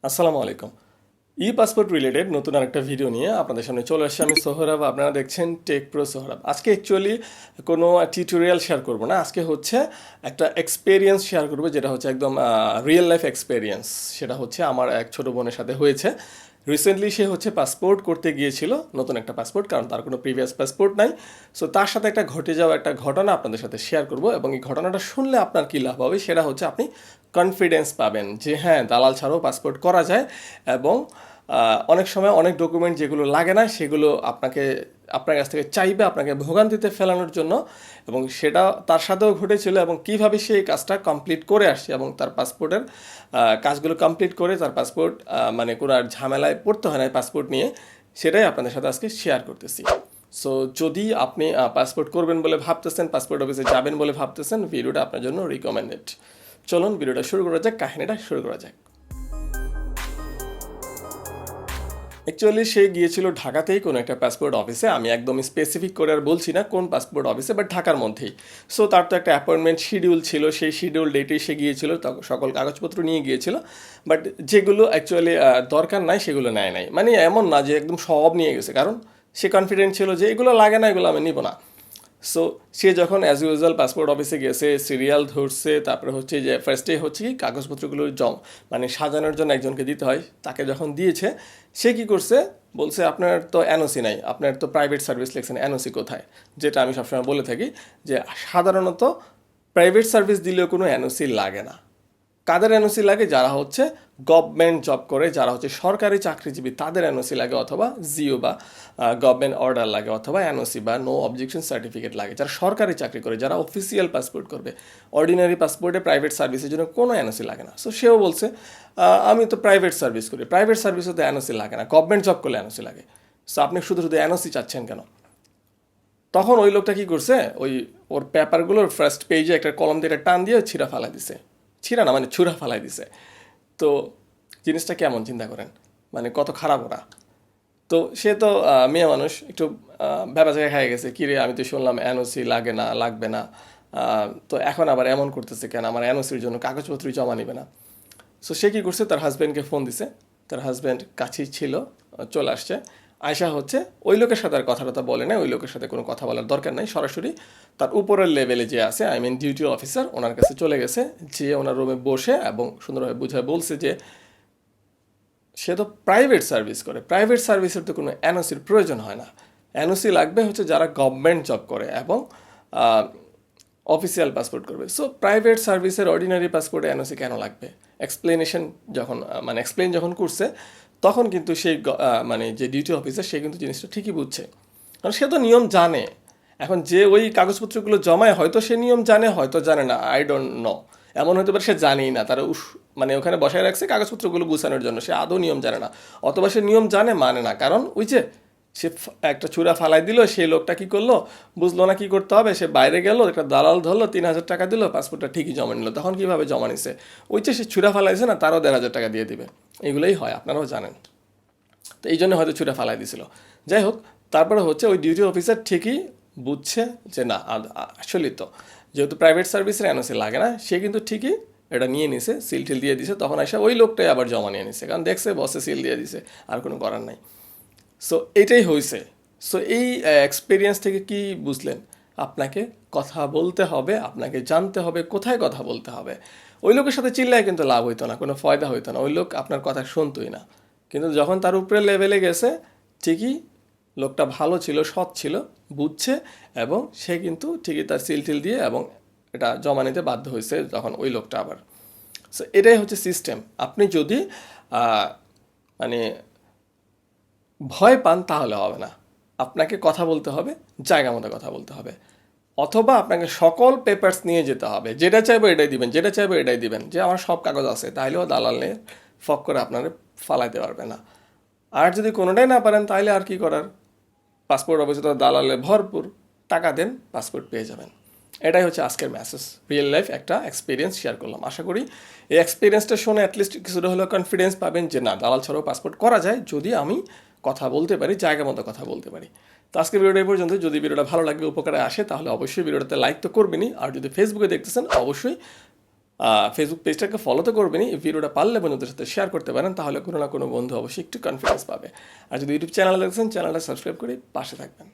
আসসালামু আলাইকুম। ই passport related নতুন আরেকটা ভিডিও নিয়ে আপনাদের সামনে চলে আসছি। আমি সোহরাব, আপনারা দেখছেন টেক প্রো সোহরাব। আজকে অ্যাকচুয়ালি কোনো টিউটোরিয়াল শেয়ার করব না, আজকে হচ্ছে একটা এক্সপেরিয়েন্স শেয়ার করবো, যেটা হচ্ছে একদম রিয়েল লাইফ এক্সপেরিয়েন্স। সেটা হচ্ছে আমার এক ছোটো বোনের সাথে হয়েছে। রিসেন্টলি সে হচ্ছে পাসপোর্ট করতে গিয়েছিল, নতুন একটা পাসপোর্ট, কারণ তার কোনো প্রিভিয়াস পাসপোর্ট নাই। সো তার সাথে একটা ঘটে যাওয়া একটা ঘটনা আপনাদের সাথে শেয়ার করব, এবং এই ঘটনাটা শুনলে আপনার কী লাভ হবে সেটা হচ্ছে আপনি কনফিডেন্স পাবেন যে হ্যাঁ, দালাল ছাড়াও পাসপোর্ট করা যায়। এবং অনেক সময় অনেক ডকুমেন্ট যেগুলো লাগে না সেগুলো আপনার কাছ থেকে চাইবে আপনাকে ভোগান্তিতে ফেলানোর জন্য, এবং সেটা তার সাথেও ঘটেছিল, এবং কীভাবে সে এই কাজটা কমপ্লিট করে আসছে এবং তার পাসপোর্টের কাজগুলো কমপ্লিট করে তার পাসপোর্ট মানে কোনো আর ঝামেলায় পড়তে হয় না পাসপোর্ট নিয়ে, সেটাই আপনাদের সাথে আজকে শেয়ার করতেছি। সো যদি আপনি পাসপোর্ট করবেন বলে ভাবতেছেন, পাসপোর্ট অফিসে যাবেন বলে ভাবতেছেন, ভিডিওটা আপনার জন্য রিকমেন্ডেড। চলুন ভিডিওটা শুরু করা যাক, কাহিনীটা শুরু করা যাক। অ্যাকচুয়ালি সে গিয়েছিল ঢাকাতেই কোনো একটা পাসপোর্ট অফিসে, আমি একদম স্পেসিফিক করে আর বলছি না কোন পাসপোর্ট অফিসে, বাট ঢাকার মধ্যেই। সো তার তো একটা অ্যাপয়েন্টমেন্ট শিডিউল ছিল, সেই শিডিউল ডেটেই সে গিয়েছিল, সকল কাগজপত্র নিয়ে গিয়েছিল। বাট যেগুলো অ্যাকচুয়ালি দরকার নাই সেগুলো নেয় নাই, মানে এমন না যে একদম সব নিয়ে গেছে, কারণ সে কনফিডেন্ট ছিল যে এগুলো লাগে না, এগুলো আমি নিব না। সো সে যখন অ্যাজ ইউজুয়াল পাসপোর্ট অফিসে গেছে, সিরিয়াল ধরছে, তারপরে হচ্ছে যে ফার্স্টে হচ্ছে কি কাগজপত্রগুলো মানে সাজানোর জন্য একজনকে দিতে হয়, তাকে যখন দিয়েছে সে কি করছে, বলছে আপনার তো এনওসি নাই, আপনার তো প্রাইভেট সার্ভিস লেখছেন, এনওসি কোথায়? যেটা আমি সবসময় বলে থাকি যে সাধারণত প্রাইভেট সার্ভিস দিলেও কোনো এনওসি লাগে না। কাদের এনওসি লাগে? যারা হচ্ছে গভর্নমেন্ট জব করে, যারা হচ্ছে সরকারি চাকরিজীবী, তাদের এনওসি লাগে, অথবা জিও বা গভর্নমেন্ট অর্ডার লাগে, অথবা এনওসি বা নো অবজেকশন সার্টিফিকেট লাগে। যারা সরকারি চাকরি করে, যারা অফিসিয়াল পাসপোর্ট করবে, অর্ডিনারি পাসপোর্টে প্রাইভেট সার্ভিসের জন্য কোনো এনওসি লাগে না। সো সেও বলছে আমি তো প্রাইভেট সার্ভিস করি, প্রাইভেট সার্ভিসে তো এনওসি লাগে না, গভর্নমেন্ট জব করলে এনওসি লাগে। সো আপনি শুধু শুধু এনওসি চাচ্ছেন কেন? তখন ওই লোকটা কী করছে, ওর পেপারগুলোর ফার্স্ট পেজে একটা কলম দিয়ে টান দিয়ে ছিঁড়া ফালাই দিছে। ছিঁড়া না, মানে ছুঁড়া ফালাই দিছে। তো জিনিসটা কেমন চিন্তা করেন, মানে কত খারাপ ওরা। তো সে তো মেয়ে মানুষ, একটু ভেবা জায়গায় খাই গেছে, কিরে আমি তো শুনলাম এনওসি লাগে না, লাগবে না, তো এখন আবার এমন করতেছে কেন, আমার এনওসির জন্য কাগজপত্রই জমা নেবে না। সো সে কী করছে, তার হাজব্যান্ডকে ফোন দিছে। তার হাজব্যান্ড কাছেই ছিল, চলে আসছে। আয়শা হচ্ছে ওই লোকের সাথে আর কথা টথা বলে না, ওই লোকের সাথে কোনো কথা বলার দরকার নাই, সরাসরি তার উপরের লেভেলে যে আছে, আই মিন ডিউটি অফিসার, ওনার কাছে চলে গেছে, যে ওনার রুমে বসে এবং সুন্দরভাবে বুঝায় বলছে যে সে তো প্রাইভেট সার্ভিস করে, প্রাইভেট সার্ভিসের তো কোনো এনওসির প্রয়োজন হয় না। এনওসি লাগবে হচ্ছে যারা গভর্নমেন্ট জব করে এবং অফিসিয়াল পাসপোর্ট করবে। সো প্রাইভেট সার্ভিসের অর্ডিনারি পাসপোর্টে এনওসি কেন লাগবে? এক্সপ্লেনেশন যখন মানে এক্সপ্লেন যখন করছে, তখন কিন্তু সেই মানে যে ডিউটি অফিসার, সে কিন্তু জিনিসটা ঠিকই বুঝছে, কারণ সে তো নিয়ম জানে। এখন যে ওই কাগজপত্রগুলো জমায়, হয়তো সে নিয়ম জানে, হয়তো জানে না, আই ডোন্ট নো। এমন হতে পারে সে জানেই না, তারা মানে ওখানে বসায় রাখছে কাগজপত্রগুলো গুছানোর জন্য, সে আদৌ নিয়ম জানে না, অথবা সে নিয়ম জানে মানে না, কারণ ওই যে সে একটা চূড়া ফালাই দিল, সেই লোকটা কী করলো, বুঝলো না কী করতে হবে, সে বাইরে গেল, একটা দালাল ধরলো, 3,000 টাকা দিল, পাসপোর্টটা ঠিকই জমা নিল। তখন কীভাবে জমা নিছে? ওই যে সে চূড়া ফালাইছে না, তারও 1,500 টাকা দিয়ে দিবে। এগুলোই হয়, আপনারাও জানেন। তো এই জন্য হয়তো ছুটে ফালাই দিছিল। যাই হোক, তারপরে হচ্ছে ওই ডিউটি অফিসার ঠিকই বুঝছে যে না, আসলেই তো যেহেতু প্রাইভেট সার্ভিসের এনওসি লাগে না, সে কিন্তু ঠিকই এটা নিয়ে নিছে, সিল টিল দিয়ে দিছে। তখন এসে ওই লোকটাই আবার জমা নিয়ে নিছে, কারণ দেখছে বসে সিল দিয়ে দিছে, আর কোনো করার নাই। সো এইটাই হয়েছে। সো এই এক্সপিরিয়েন্স থেকে কি বুঝলেন? আপনাকে কথা বলতে হবে, আপনাকে জানতে হবে কোথায় কথা বলতে হবে। ওই লোকের সাথে চিল্লায় কিন্তু লাভ হইতো না, কোনো ফয়দা হইতো না, ওই লোক আপনার কথা শুনতোই না। কিন্তু যখন তার উপরে লেভেলে গেছে, ঠিকই লোকটা ভালো ছিল, সৎ ছিল, বুঝছে, এবং সে কিন্তু ঠিকই তার সিল টিল দিয়ে এবং এটা জমা নিতে বাধ্য হয়েছে যখন ওই লোকটা আবার। সো এটাই হচ্ছে সিস্টেম। আপনি যদি মানে ভয় পান তাহলে হবে না, আপনাকে কথা বলতে হবে, জায়গা মতো কথা বলতে হবে, অথবা আপনাকে সকল পেপারস নিয়ে যেতে হবে, যেটা চাইবো এটাই দিবেন, যেটা চাইবো এটাই দিবেন, যে আমার সব কাগজ আছে, তাহলেও দালাল নিয়ে ফক করে আপনারা ফালাইতে পারবে না। আর যদি কোনোটাই না পারেন, তাহলে আর কি করার, পাসপোর্ট অফিসে তো দালালে ভরপুর, টাকা দেন, পাসপোর্ট পেয়ে যাবেন। এটাই হচ্ছে আজকের মেসেজ। রিয়েল লাইফ একটা এক্সপিরিয়েন্স শেয়ার করলাম। আশা করি এই এক্সপিরিয়েন্সটা শুনে অ্যাটলিস্ট কিছুটা হলেও কনফিডেন্স পাবেন যে না, দালাল ছাড়াও পাসপোর্ট করা যায়, যদি আমি কথা বলতে পারি, জায়গা মতো কথা বলতে পারি। তো আজকের ভিডিওটা এই পর্যন্ত। যদি ভিডিওটা ভালো লাগে, উপকারে আসে, তাহলে অবশ্যই ভিডিওটাতে লাইক তো করবেনই, আর যদি ফেসবুকে দেখতেছেন অবশ্যই ফেসবুক পেজটাকে ফলো তো করবেনই, ভিডিওটা পারলে বন্ধুদের সাথে শেয়ার করতে পারেন, তাহলে কোনো না কোনো বন্ধু অবশ্যই একটু কনফিডেন্স পাবে। আর যদি ইউটিউব চ্যানেলে দেখছেন, চ্যানেলটা সাবস্ক্রাইব করে পাশে থাকবেন।